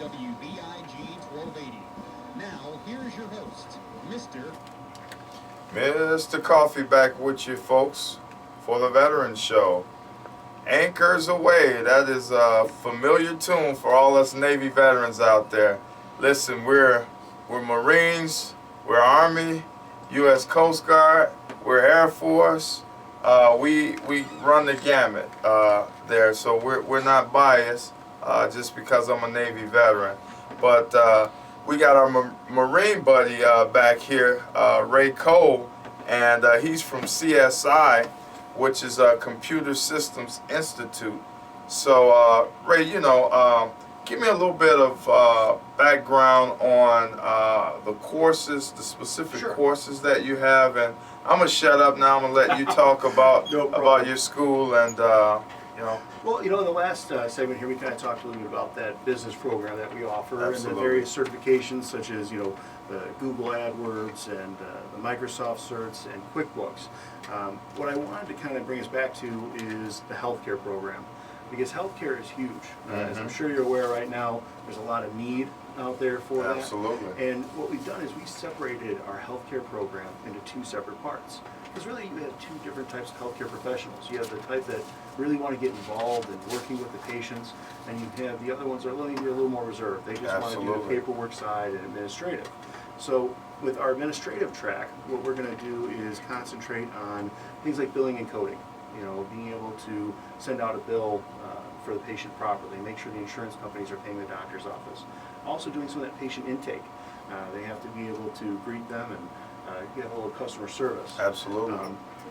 WBIG 1280. Now, here's your host, Mr. Coffee back with you folks for the Veteran Show. Anchors Away, that is a familiar tune for all us Navy veterans out there. Listen, we're Marines, we're Army, U.S. Coast Guard, we're Air Force. We run the gamut there, so we're not biased just because I'm a Navy veteran. But we got our Marine buddy back here, Ray Kohl, and he's from CSI, which is Computer Systems Institute. So Ray, give me a little bit of background on the courses, the specific courses that you have, and I'm gonna shut up now. I'm gonna let you talk about about your school and Well, in the last segment here, we kind of talked a little bit about that business program that we offer. Absolutely. And the various certifications, such as the Google AdWords and the Microsoft certs and QuickBooks. What I wanted to kind of bring us back to is the healthcare program, because healthcare is huge. As I'm sure you're aware right now, there's a lot of need out there for that. Absolutely. And what we've done is we separated our healthcare program into two separate parts. Because really you have two different types of healthcare professionals. You have the type that really want to get involved in working with the patients, and you have the other ones that are a little more reserved. They just want to do the paperwork side and administrative. So with our administrative track, what we're going to do is concentrate on things like billing and coding. Being able to send out a bill for the patient properly, make sure the insurance companies are paying the doctor's office. Also doing some of that patient intake. They have to be able to greet them and get a little customer service. Absolutely.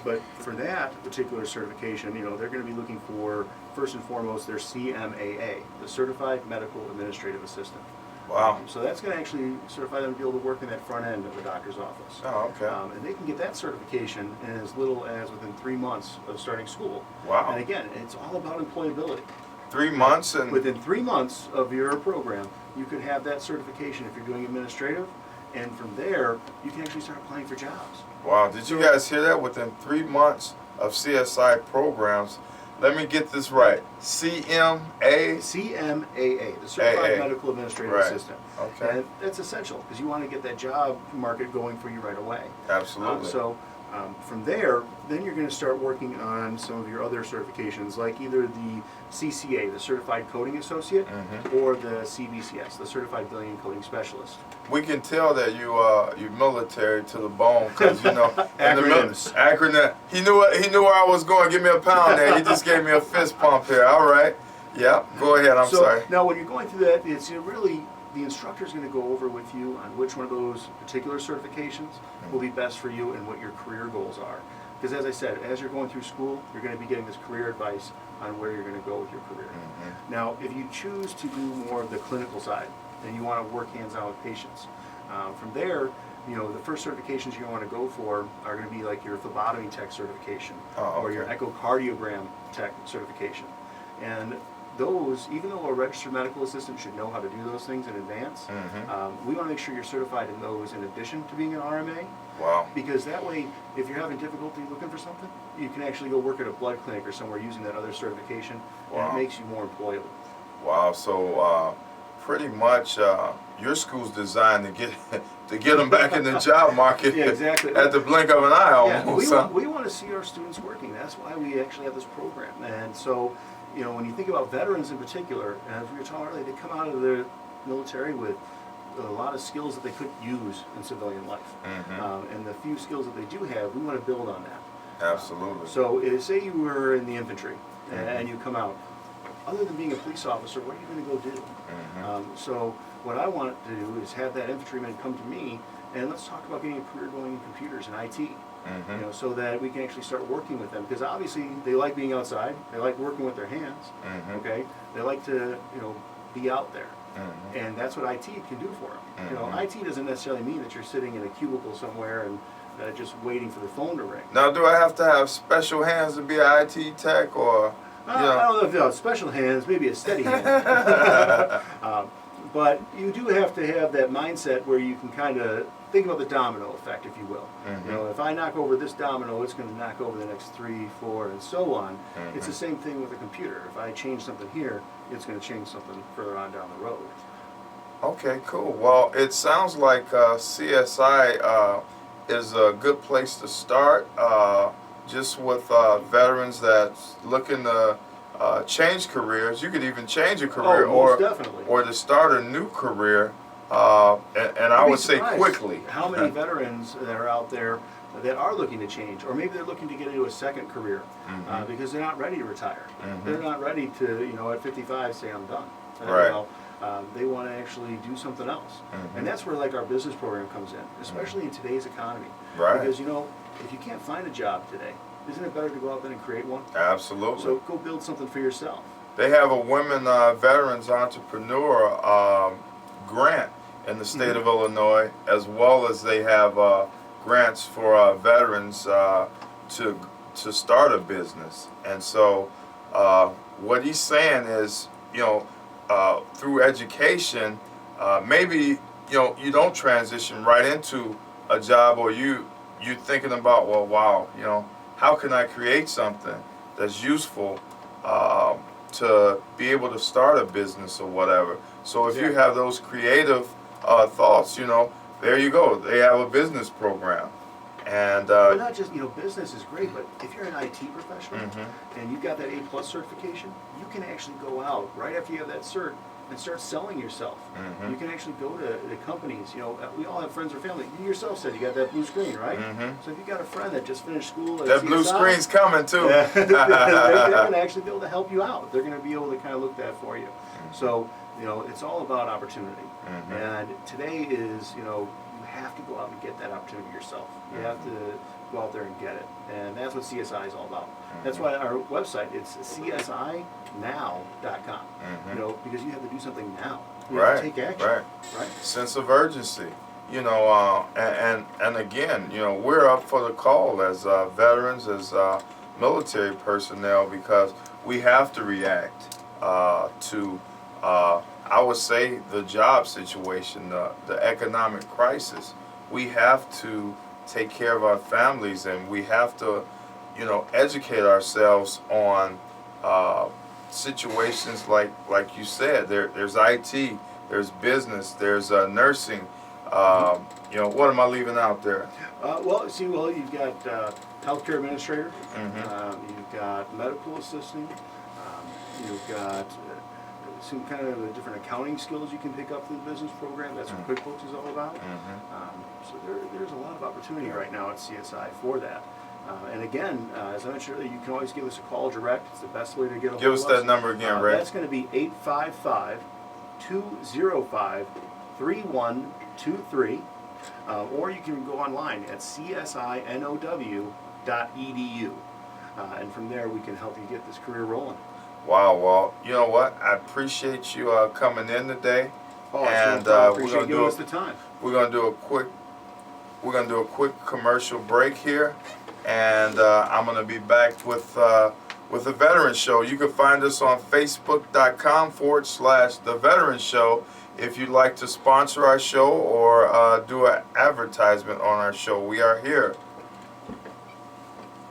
But for that particular certification, they're going to be looking for, first and foremost, their CMAA, the Certified Medical Administrative Assistant. Wow. So that's going to actually certify them to be able to work in that front end of the doctor's office. Oh, okay. And they can get that certification in as little as within 3 months of starting school. Wow. And again, it's all about employability. 3 months and within 3 months of your program, you could have that certification if you're doing administrative, and from there, you can actually start applying for jobs. Wow, did you guys hear that? Within 3 months of CSI programs, let me get this right. CMAA, the Certified Medical Administrative Assistant. Okay. And that's essential because you want to get that job market going for you right away. Absolutely. From there, then you're going to start working on some of your other certifications, like either the CCA, the Certified Coding Associate, or the CBCS, the Certified Billing and Coding Specialist. We can tell that you're military to the bone because Acronyms. Acronym. He knew where I was going. Give me a pound there. He just gave me a fist pump here. All right. Yeah. Go ahead. I'm sorry. Now, when you're going through that, it's really the instructor is going to go over with you on which one of those particular certifications will be best for you and what your career goals are. Because as I said, as you're going through school, you're going to be getting this career advice on where you're going to go with your career. Now, if you choose to do more of the clinical side and you want to work hands-on with patients, from there, the first certifications you want to go for are going to be like your phlebotomy tech certification or your echocardiogram tech certification. And those, even though a registered medical assistant should know how to do those things in advance, we want to make sure you're certified in those in addition to being an RMA. Wow. Because that way, if you're having difficulty looking for something, you can actually go work at a blood clinic or somewhere using that other certification, and it makes you more employable. Wow. So pretty much your school's designed to get them back in the job market exactly. at the blink of an eye almost. We want to see our students working. That's why we actually have this program. And so, when you think about veterans in particular, as we were talking earlier, they come out of the military with a lot of skills that they couldn't use in civilian life. And the few skills that they do have, we want to build on that. Absolutely. So say you were in the infantry and you come out, other than being a police officer, what are you going to go do? So what I want to do is have that infantryman come to me and let's talk about getting a career going in computers and IT. So that we can actually start working with them, because obviously they like being outside, they like working with their hands, they like to be out there, and that's what IT can do for them. IT doesn't necessarily mean that you're sitting in a cubicle somewhere and just waiting for the phone to ring. Now, do I have to have special hands to be an IT tech, or I don't know if you have special hands, maybe a steady hand. But you do have to have that mindset where you can kind of think about the domino effect, if you will. If I knock over this domino, it's going to knock over the next 3, 4, and so on. It's the same thing with a computer. If I change something here, it's going to change something further on down the road. Okay, cool. Well, it sounds like CSI is a good place to start, just with veterans that's looking to change careers. You could even change a career, Oh, most definitely. or to start a new career, and I You'd be would say surprised quickly. how many veterans that are out there that are looking to change, or maybe they're looking to get into a second career because they're not ready to retire. They're not ready to, at 55 say I'm done. Right. They want to actually do something else, and that's where like our business program comes in, especially in today's economy. Right. Because if you can't find a job today, isn't it better to go out there and create one? Absolutely. So go build something for yourself. They have a women veterans entrepreneur grant in the state of Illinois, as well as they have grants for veterans to start a business. And so what he's saying is, through education, maybe you don't transition right into a job, or you're thinking about, well, wow, how can I create something that's useful to be able to start a business or whatever. So if you have those creative thoughts, there you go. They have a business program. And well, not just, business is great, but if you're an IT professional and you've got that A+ certification, you can actually go out right after you have that cert and start selling yourself. You can actually go to the companies. We all have friends or family. You yourself said you got that blue screen, right? So if you got a friend that just finished school at that CSI, blue screen's coming too. they're going to actually be able to help you out. They're going to be able to kind of look that for you. So, it's all about opportunity. And today is, you have to go out and get that opportunity yourself. You have to go out there and get it. And that's what CSI is all about. That's why our website, it's csinow.com. Because you have to do something now. You have to take action. Right. Sense of urgency. And again, we're up for the call as veterans, as military personnel, because we have to react to I would say the job situation, the economic crisis. We have to take care of our families, and we have to, educate ourselves on situations like you said. There's IT, there's business, there's nursing. What am I leaving out there? You've got healthcare administrator, you've got medical assistant, you've got some kind of different accounting skills you can pick up through the business program. That's what QuickBooks is all about. So there's a lot of opportunity right now at CSI for that. And again, as I mentioned earlier, you can always give us a call direct. It's the best way to get a hold of us. Give us that number again, Ray. That's going to be 855-205-3123. Or you can go online at csinow.edu. And from there, we can help you get this career rolling. Wow, well, you know what? I appreciate you coming in today. Oh, and I appreciate giving us the time. We're gonna do a quick commercial break here, and I'm gonna be back with the Veteran Show. You can find us on Facebook.com/The Veteran Show if you'd like to sponsor our show or do an advertisement on our show. We are here